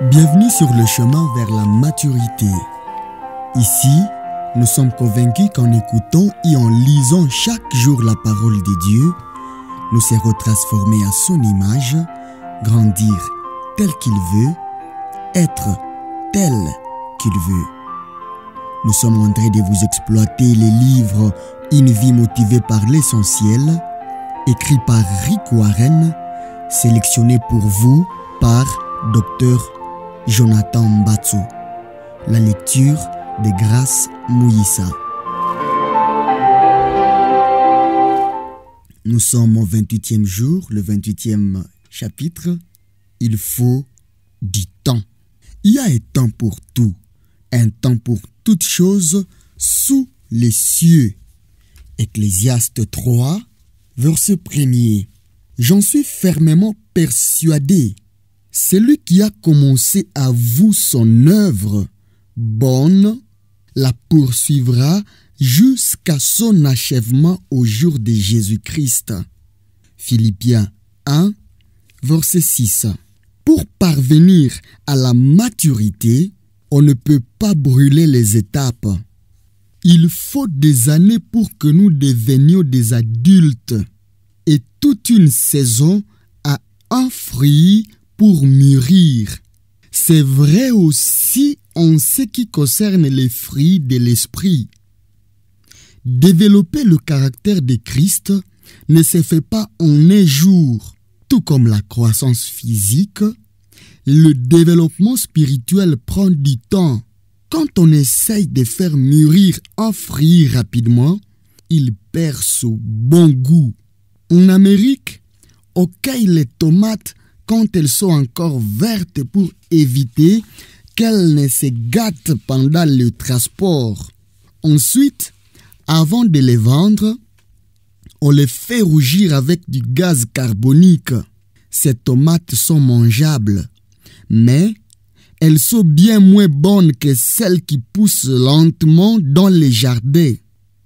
Bienvenue sur le chemin vers la maturité. Ici, nous sommes convaincus qu'en écoutant et en lisant chaque jour la parole de Dieu, nous serons transformés à son image, grandir tel qu'il veut, être tel qu'il veut. Nous sommes en train de vous exploiter les livres Une vie motivée par l'essentiel, écrit par Rick Warren, sélectionné pour vous par Dr. Jonathan Mbatso. La lecture de Grâce Mouyissa. Nous sommes au 28e jour, le 28e chapitre. Il faut du temps. Il y a un temps pour tout, un temps pour toutes choses sous les cieux. Ecclésiaste 3, verset 1er. J'en suis fermement persuadé. Celui qui a commencé à vous son œuvre bonne la poursuivra jusqu'à son achèvement au jour de Jésus-Christ. Philippiens 1, verset 6. Pour parvenir à la maturité, on ne peut pas brûler les étapes. Il faut des années pour que nous devenions des adultes et toute une saison a un fruit pour mûrir. C'est vrai aussi en ce qui concerne les fruits de l'esprit. Développer le caractère de Christ ne se fait pas en un jour. Tout comme la croissance physique, le développement spirituel prend du temps. Quand on essaye de faire mûrir un fruit rapidement, il perd son bon goût. En Amérique, on cueille les tomates quand elles sont encore vertes pour éviter qu'elles ne se gâtent pendant le transport. Ensuite, avant de les vendre, on les fait rougir avec du gaz carbonique. Ces tomates sont mangeables, mais elles sont bien moins bonnes que celles qui poussent lentement dans les jardins.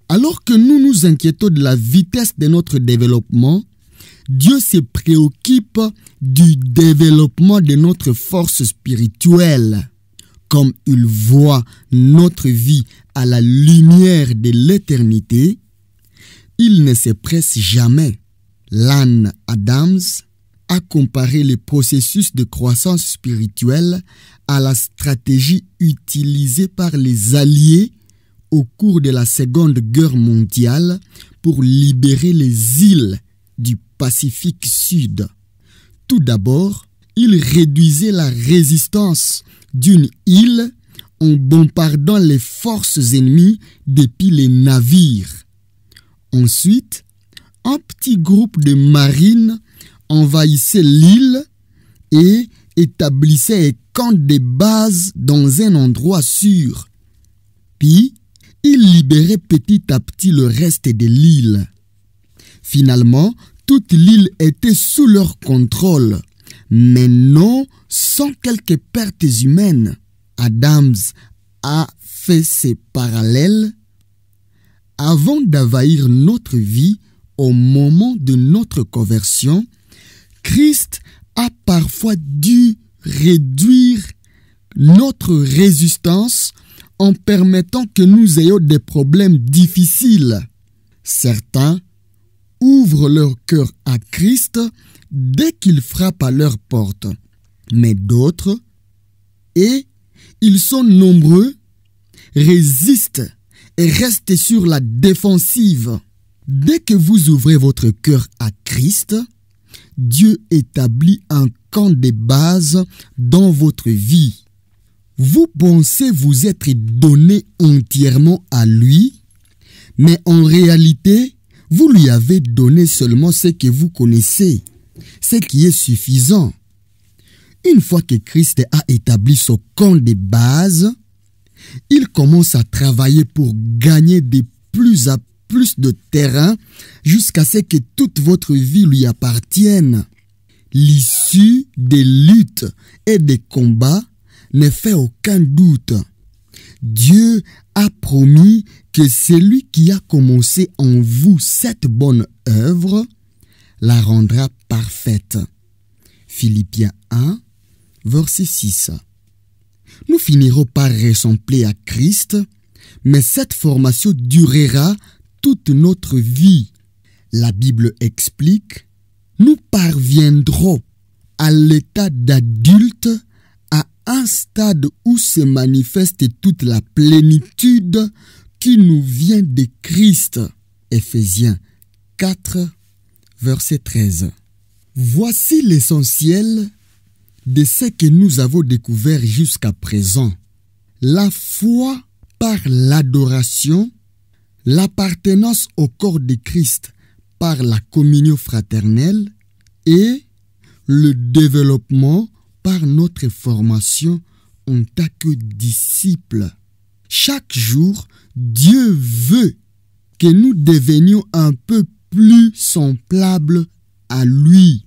Alors que nous nous inquiétons de la vitesse de notre développement, Dieu se préoccupe du développement de notre force spirituelle. Comme il voit notre vie à la lumière de l'éternité, il ne se presse jamais. L'Anne Adams a comparé le processus de croissance spirituelle à la stratégie utilisée par les Alliés au cours de la Seconde Guerre mondiale pour libérer les îles du Pacifique Sud. Tout d'abord, ils réduisaient la résistance d'une île en bombardant les forces ennemies depuis les navires. Ensuite, un petit groupe de marines envahissait l'île et établissait un camp de base dans un endroit sûr. Puis, ils libéraient petit à petit le reste de l'île. Finalement, toute l'île était sous leur contrôle, mais non sans quelques pertes humaines. Adams a fait ces parallèles. Avant d'envahir notre vie au moment de notre conversion, Christ a parfois dû réduire notre résistance en permettant que nous ayons des problèmes difficiles. Certains ouvrent leur cœur à Christ dès qu'il frappe à leur porte, mais d'autres, et ils sont nombreux, résistent et restent sur la défensive. Dès que vous ouvrez votre cœur à Christ, Dieu établit un camp de base dans votre vie. Vous pensez vous être donné entièrement à lui, mais en réalité, vous lui avez donné seulement ce que vous connaissez, ce qui est suffisant. Une fois que Christ a établi son camp de base, il commence à travailler pour gagner de plus en plus de terrain jusqu'à ce que toute votre vie lui appartienne. L'issue des luttes et des combats ne fait aucun doute. Dieu a promis que celui qui a commencé en vous cette bonne œuvre la rendra parfaite. Philippiens 1, verset 6. Nous finirons par ressembler à Christ, mais cette formation durera toute notre vie. La Bible explique, nous parviendrons à l'état d'adulte à un stade où se manifeste toute la plénitude qui nous vient de Christ. Ephésiens 4, verset 13. Voici l'essentiel de ce que nous avons découvert jusqu'à présent. La foi par l'adoration, l'appartenance au corps de Christ par la communion fraternelle et le développement par notre formation en tant que disciples. Chaque jour, Dieu veut que nous devenions un peu plus semblables à lui.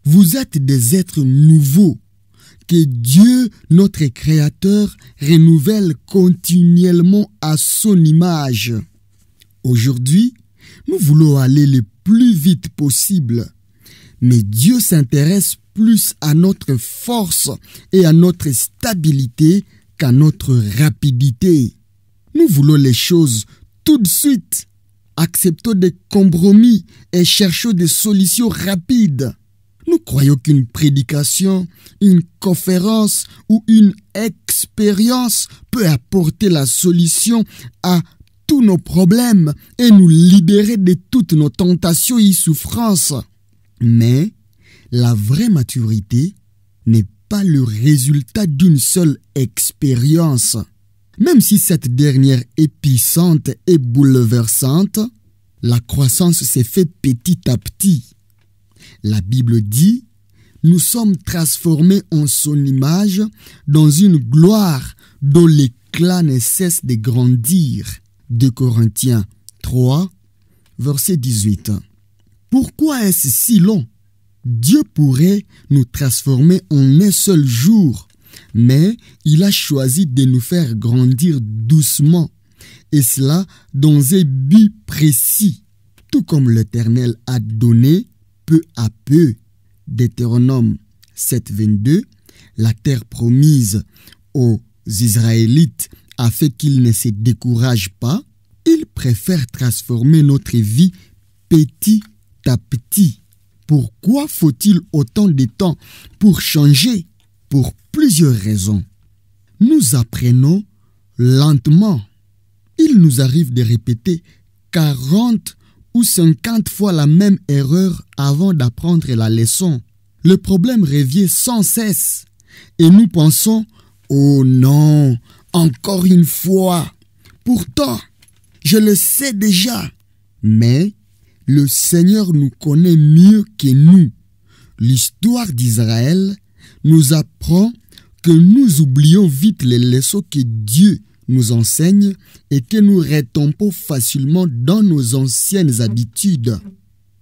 Vous êtes des êtres nouveaux que Dieu, notre Créateur, renouvelle continuellement à son image. Aujourd'hui, nous voulons aller le plus vite possible, mais Dieu s'intéresse plus à notre force et à notre stabilité qu'à notre rapidité. Nous voulons les choses tout de suite. Acceptons des compromis et cherchons des solutions rapides. Nous croyons qu'une prédication, une conférence ou une expérience peut apporter la solution à tous nos problèmes et nous libérer de toutes nos tentations et souffrances. Mais la vraie maturité n'est pas le résultat d'une seule expérience. Même si cette dernière est puissante et bouleversante, la croissance s'est faite petit à petit. La Bible dit, nous sommes transformés en son image dans une gloire dont l'éclat ne cesse de grandir. 2 Corinthiens 3, verset 18. Pourquoi est-ce si long? Dieu pourrait nous transformer en un seul jour, mais il a choisi de nous faire grandir doucement, et cela dans un but précis, tout comme l'Éternel a donné peu à peu. Deutéronome 7, 22, la terre promise aux Israélites afin qu'ils ne se découragent pas. Il préfère transformer notre vie petit à petit. Pourquoi faut-il autant de temps pour changer? Pour plusieurs raisons. Nous apprenons lentement. Il nous arrive de répéter 40 ou 50 fois la même erreur avant d'apprendre la leçon. Le problème revient sans cesse et nous pensons « Oh non, encore une fois !» Pourtant, je le sais déjà. Mais le Seigneur nous connaît mieux que nous. L'histoire d'Israël nous apprend que nous oublions vite les leçons que Dieu nous enseigne et que nous retombons facilement dans nos anciennes habitudes.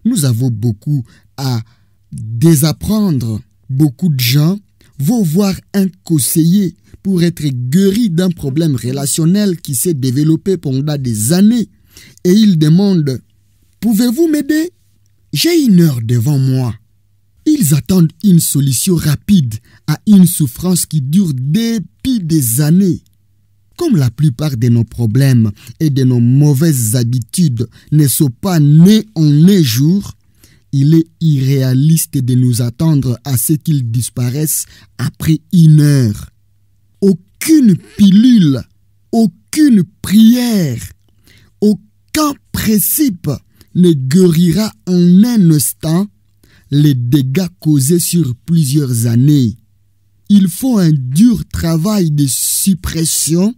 Nous avons beaucoup à désapprendre. Beaucoup de gens vont voir un conseiller pour être guéri d'un problème relationnel qui s'est développé pendant des années et ils demandent « Pouvez-vous m'aider? J'ai 1 heure devant moi. » Ils attendent une solution rapide à une souffrance qui dure depuis des années. Comme la plupart de nos problèmes et de nos mauvaises habitudes ne sont pas nés en un jour, il est irréaliste de nous attendre à ce qu'ils disparaissent après 1 heure. Aucune pilule, aucune prière, aucun principe ne guérira en un instant les dégâts causés sur plusieurs années. Il faut un dur travail de suppression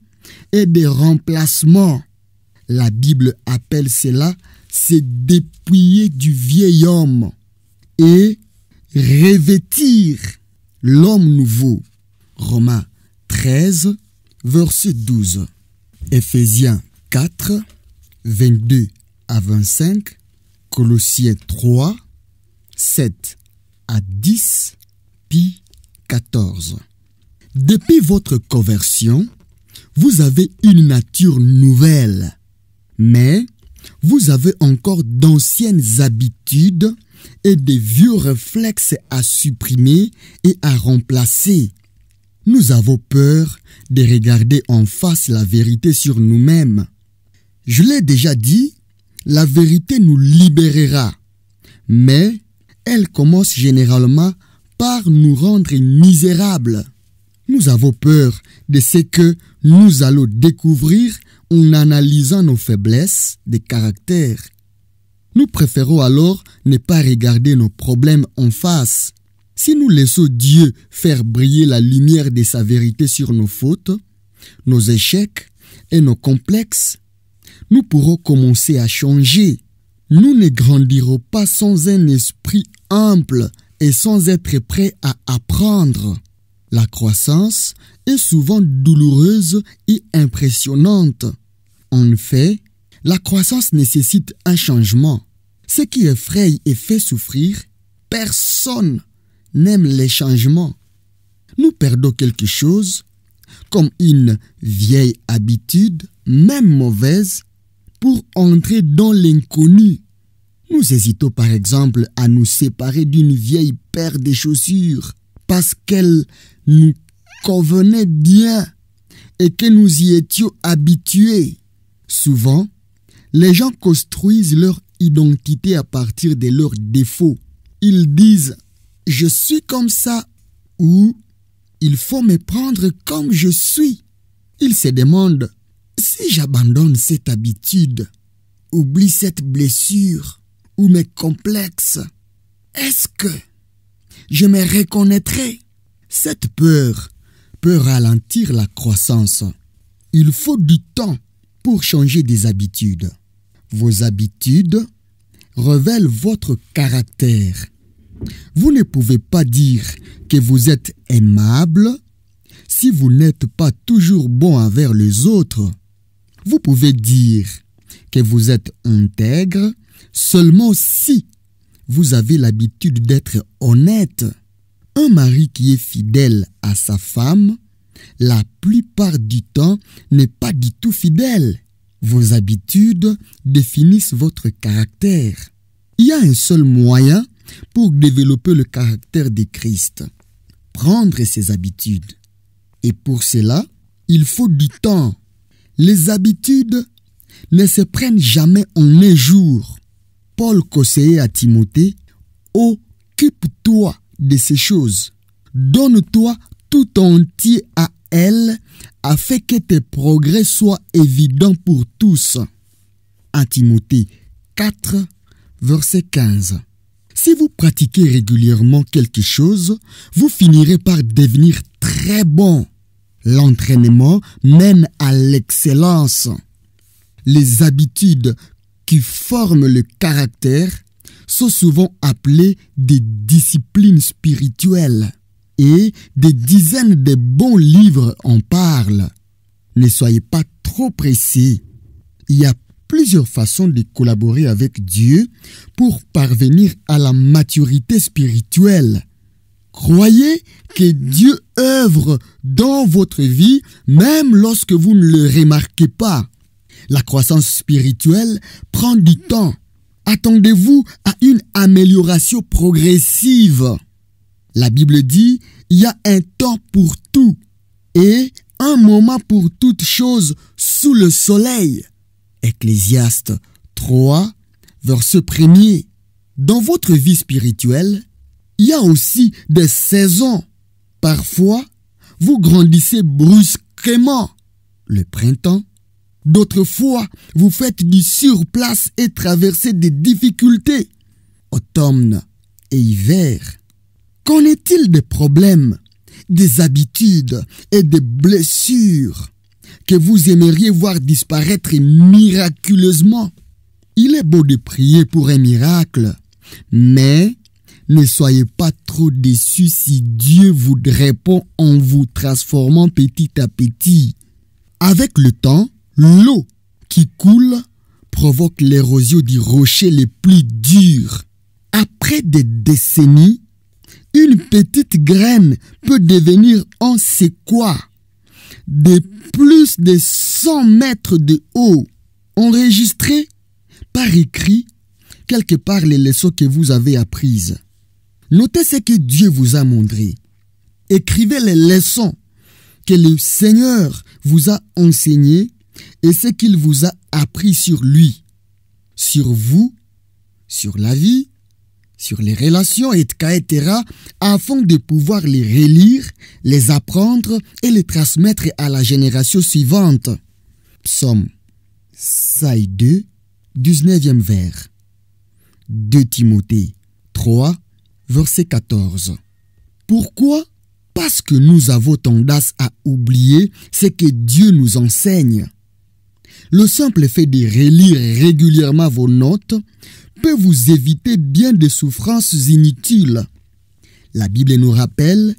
et de remplacement. La Bible appelle cela se dépouiller du vieil homme et revêtir l'homme nouveau. Romains 13, verset 12. Ephésiens 4, 22 à 25. Colossiens 3, 7 à 10, puis 14. Depuis votre conversion, vous avez une nature nouvelle, mais vous avez encore d'anciennes habitudes et des vieux réflexes à supprimer et à remplacer. Nous avons peur de regarder en face la vérité sur nous-mêmes. Je l'ai déjà dit, la vérité nous libérera, mais elle commence généralement par nous rendre misérables. Nous avons peur de ce que nous allons découvrir en analysant nos faiblesses de caractère. Nous préférons alors ne pas regarder nos problèmes en face. Si nous laissons Dieu faire briller la lumière de sa vérité sur nos fautes, nos échecs et nos complexes, nous pourrons commencer à changer. Nous ne grandirons pas sans un esprit humble et sans être prêts à apprendre. La croissance est souvent douloureuse et impressionnante. En effet, la croissance nécessite un changement. Ce qui effraie et fait souffrir, personne n'aime les changements. Nous perdons quelque chose, comme une vieille habitude, même mauvaise, pour entrer dans l'inconnu. Nous hésitons par exemple à nous séparer d'une vieille paire de chaussures parce qu'elle nous convenait bien et que nous y étions habitués. Souvent, les gens construisent leur identité à partir de leurs défauts. Ils disent « je suis comme ça » ou « il faut me prendre comme je suis ». Ils se demandent « si j'abandonne cette habitude, oublie cette blessure ou mes complexes, est-ce que je me reconnaîtrai ?» Cette peur peut ralentir la croissance. Il faut du temps pour changer des habitudes. Vos habitudes révèlent votre caractère. Vous ne pouvez pas dire que vous êtes aimable si vous n'êtes pas toujours bon envers les autres. Vous pouvez dire que vous êtes intègre seulement si vous avez l'habitude d'être honnête. Un mari qui est fidèle à sa femme, la plupart du temps, n'est pas du tout fidèle. Vos habitudes définissent votre caractère. Il y a un seul moyen pour développer le caractère de Christ: prendre ses habitudes. Et pour cela, il faut du temps. Les habitudes ne se prennent jamais en un jour. Paul conseillait à Timothée: occupe-toi de ces choses. Donne-toi tout entier à elles afin que tes progrès soient évidents pour tous. 1 Timothée 4, verset 15. Si vous pratiquez régulièrement quelque chose, vous finirez par devenir très bon. L'entraînement mène à l'excellence. Les habitudes qui forment le caractère sont souvent appelées des disciplines spirituelles et des dizaines de bons livres en parlent. Ne soyez pas trop pressés. Il y a plusieurs façons de collaborer avec Dieu pour parvenir à la maturité spirituelle. Croyez que Dieu œuvre dans votre vie même lorsque vous ne le remarquez pas. La croissance spirituelle prend du temps. Attendez-vous à une amélioration progressive. La Bible dit, il y a un temps pour tout et un moment pour toute chose sous le soleil. Ecclésiaste 3, verset 1er. Dans votre vie spirituelle, il y a aussi des saisons. Parfois, vous grandissez brusquement, le printemps. D'autres fois, vous faites du surplace et traversez des difficultés, automne et hiver. Qu'en est-il des problèmes, des habitudes et des blessures que vous aimeriez voir disparaître miraculeusement? Il est beau de prier pour un miracle, mais ne soyez pas trop déçus si Dieu vous répond en vous transformant petit à petit. Avec le temps, l'eau qui coule provoque l'érosion du rocher les plus durs. Après des décennies, une petite graine peut devenir en séquoia de plus de 100 mètres de haut. Enregistrée par écrit quelque part les leçons que vous avez apprises. Notez ce que Dieu vous a montré. Écrivez les leçons que le Seigneur vous a enseignées et ce qu'il vous a appris sur lui, sur vous, sur la vie, sur les relations, etc., afin de pouvoir les relire, les apprendre et les transmettre à la génération suivante. Psaume 2, 19e vers. 2 Timothée 3, verset 14. Pourquoi? Parce que nous avons tendance à oublier ce que Dieu nous enseigne. Le simple fait de relire régulièrement vos notes peut vous éviter bien des souffrances inutiles. La Bible nous rappelle,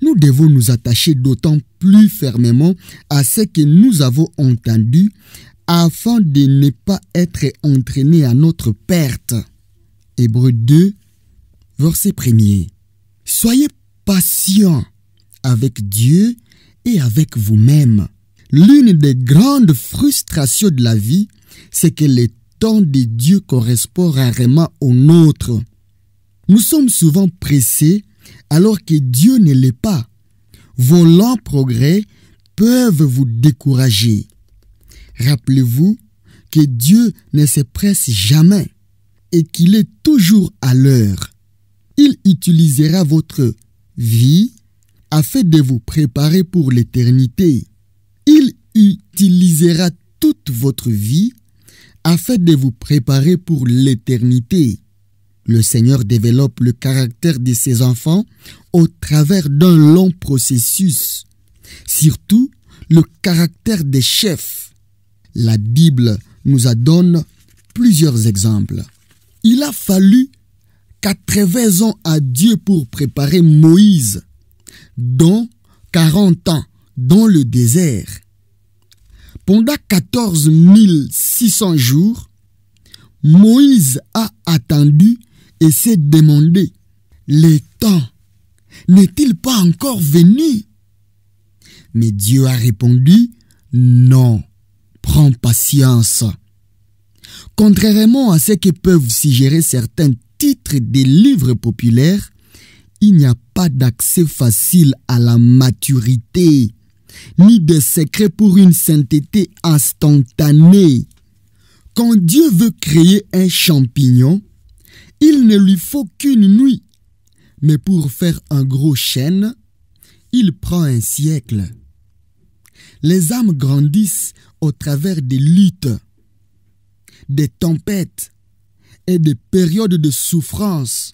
nous devons nous attacher d'autant plus fermement à ce que nous avons entendu afin de ne pas être entraînés à notre perte. Hébreux 2, verset 1er. Soyez patients avec Dieu et avec vous-même. L'une des grandes frustrations de la vie, c'est que le temps de Dieu correspond rarement au nôtre. Nous sommes souvent pressés alors que Dieu ne l'est pas. Vos lents progrès peuvent vous décourager. Rappelez-vous que Dieu ne se presse jamais et qu'il est toujours à l'heure. Il utilisera votre vie afin de vous préparer pour l'éternité. Il utilisera toute votre vie afin de vous préparer pour l'éternité. Le Seigneur développe le caractère de ses enfants au travers d'un long processus, surtout le caractère des chefs. La Bible nous en donne plusieurs exemples. Il a fallu 80 ans à Dieu pour préparer Moïse, dont 40 ans dans le désert. Pendant 14 600 jours, Moïse a attendu et s'est demandé, le temps n'est-il pas encore venu? Mais Dieu a répondu, non, prends patience. Contrairement à ce que peuvent suggérer certains titres des livres populaires, il n'y a pas d'accès facile à la maturité, ni de secret pour une sainteté instantanée. Quand Dieu veut créer un champignon, il ne lui faut qu'une nuit. Mais pour faire un gros chêne, il prend un siècle. Les âmes grandissent au travers des luttes, des tempêtes et des périodes de souffrance.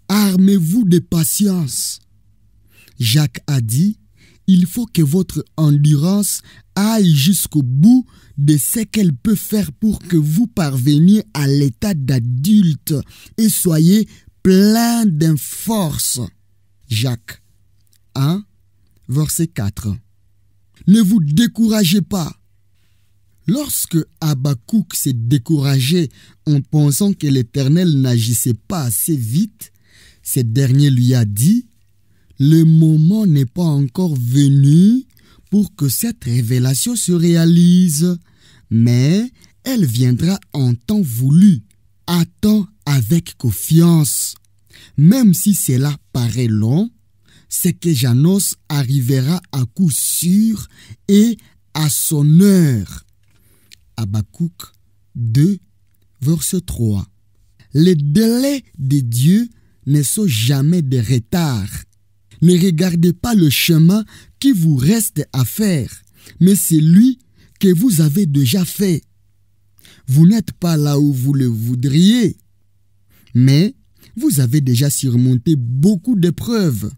Armez-vous de patience. Jacques a dit, il faut que votre endurance aille jusqu'au bout de ce qu'elle peut faire pour que vous parveniez à l'état d'adulte et soyez plein de force. Jacques 1, verset 4. Ne vous découragez pas. Lorsque Habakkuk s'est découragé en pensant que l'Éternel n'agissait pas assez vite, ce dernier lui a dit, le moment n'est pas encore venu pour que cette révélation se réalise, mais elle viendra en temps voulu. Attends avec confiance. Même si cela paraît long, ce que j'annonce arrivera à coup sûr et à son heure. Habakkuk 2, verset 3. Les délais de Dieu ne sont jamais de retard. Ne regardez pas le chemin qui vous reste à faire, mais celui que vous avez déjà fait. Vous n'êtes pas là où vous le voudriez, mais vous avez déjà surmonté beaucoup d'épreuves.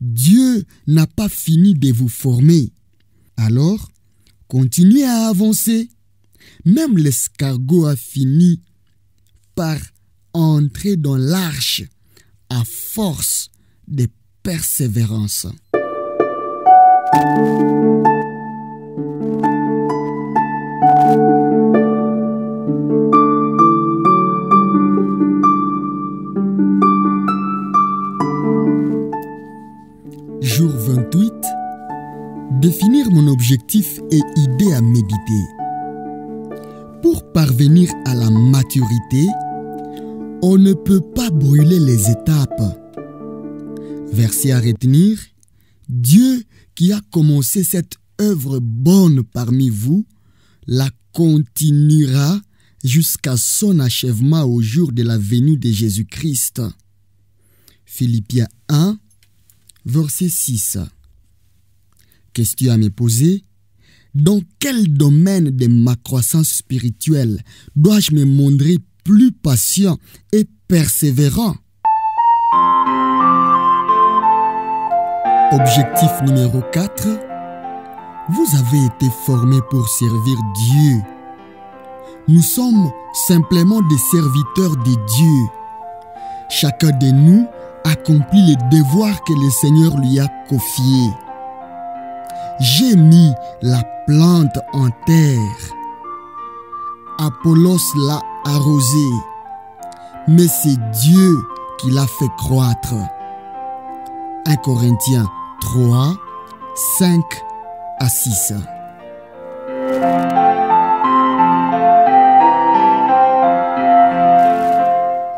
Dieu n'a pas fini de vous former. Alors, continuez à avancer. Même l'escargot a fini par entrer dans l'arche à force de persévérance. Jour 28. Définir mon objectif et idée à méditer. pour parvenir à la maturité, on ne peut pas brûler les étapes. Verset à retenir, Dieu qui a commencé cette œuvre bonne parmi vous, la continuera jusqu'à son achèvement au jour de la venue de Jésus-Christ. Philippiens 1, verset 6. Question à me poser. Dans quel domaine de ma croissance spirituelle dois-je me montrer plus patient et persévérant? Objectif numéro 4. Vous avez été formés pour servir Dieu. Nous sommes simplement des serviteurs de Dieu. Chacun de nous accomplit les devoirs que le Seigneur lui a confiés. J'ai mis la plante en terre. Apollos l'a arrosée, mais c'est Dieu qui l'a fait croître. 1 Corinthiens 3, 5 à 6.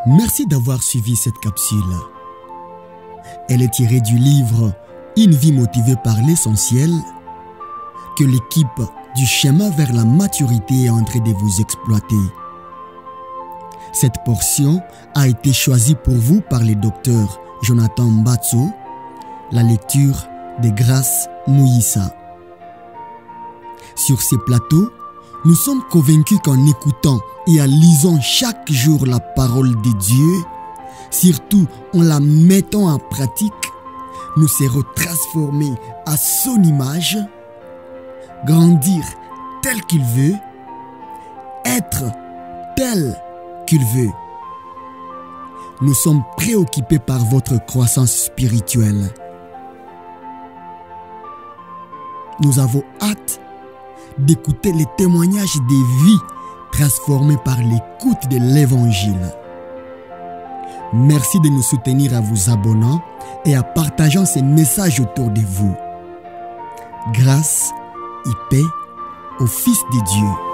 Merci d'avoir suivi cette capsule. Elle est tirée du livre Une vie motivée par l'essentiel que l'équipe du chemin vers la maturité est en train de vous exploiter. Cette portion a été choisie pour vous par le docteur Jonathan Mbatso, la lecture de Grâce Mouissa. Sur ces plateaux, nous sommes convaincus qu'en écoutant et en lisant chaque jour la parole de Dieu, surtout en la mettant en pratique, nous serons transformés à son image, grandir tel qu'il veut, être tel qu'il veut. Nous sommes préoccupés par votre croissance spirituelle. Nous avons hâte d'écouter les témoignages des vies transformées par l'écoute de l'Évangile. Merci de nous soutenir en vous abonnant et en partageant ces messages autour de vous. Grâce et paix au Fils de Dieu.